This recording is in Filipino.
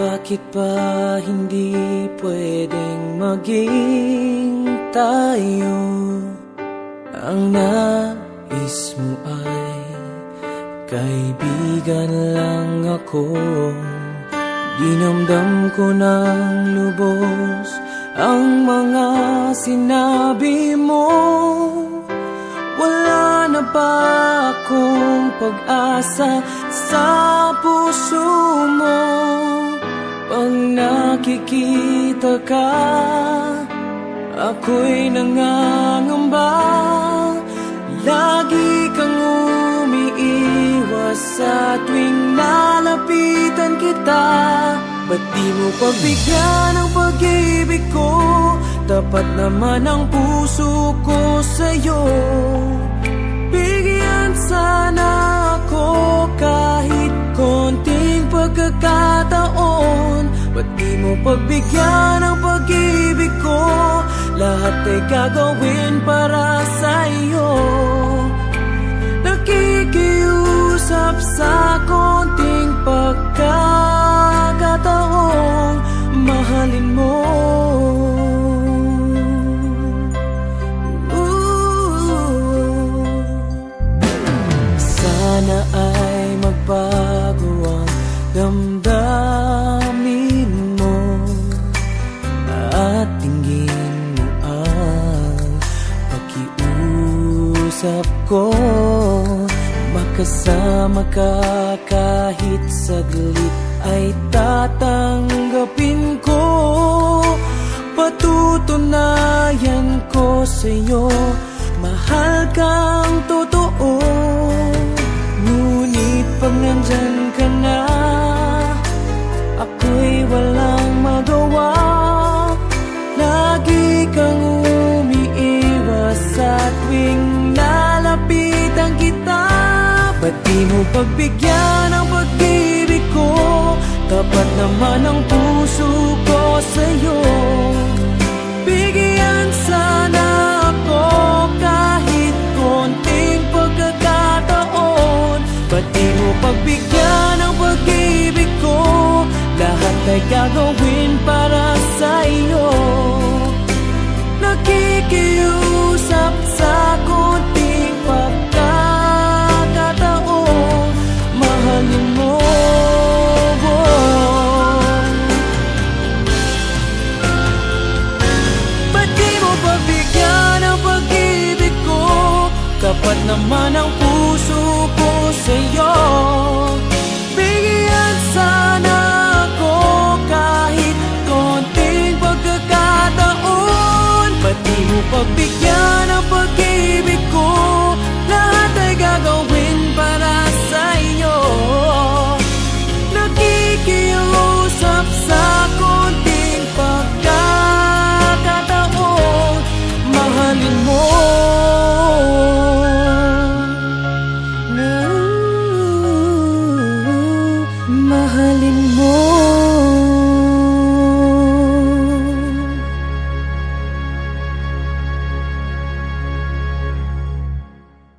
Bakit ba hindi pwedeng maging tayo? Ang nais mo ay kaibigan lang ako. Dinamdam ko ng lubos ang mga sinabi mo. Wala na ba akong pag-asa sa puso mo? Pag nakikita ka, ako'y nangangamba. Lagi kang umiiwas sa tuwing nalapitan kita. Ba't di mo pagbigyan ang pag-ibig ko? Tapat naman ang puso ko sa'yo. Bigyan sana ako kahit konting pagkakataon. Ba't di mo pagbigyan ang pag-ibig ko? Lahat ay gagawin para sa'yo. Nakikiusap sa konting pagkakataon, mahalin mo. Sana ay magbago ang damdamin mo at tingin mo ang pakiusap ko. Makasama ka kahit saglit ay tatanggapin ko. Patutunayan ko sa'yo, mahal kang totoo. Ngunit pag nandyan ka na, ako'y walang magawa. Lagi kang umiiwas sa tuwing nalapitan kita. Ba't di mo pagbigyan ang pag-ibig ko? Tapat naman ang puso ko sa'yo. Bigyan sana ako kahit konting pagkakataon. Ba't di mo pagbigyan ang pag-ibig ko? Lahat ay gagawin para sa'yo. Nakikiusap sa konting pagkakataon, mahalin mo. Ba't di mo pagbigyan ang pag-ibig ko? Kapat naman ang puso ko sa'yo.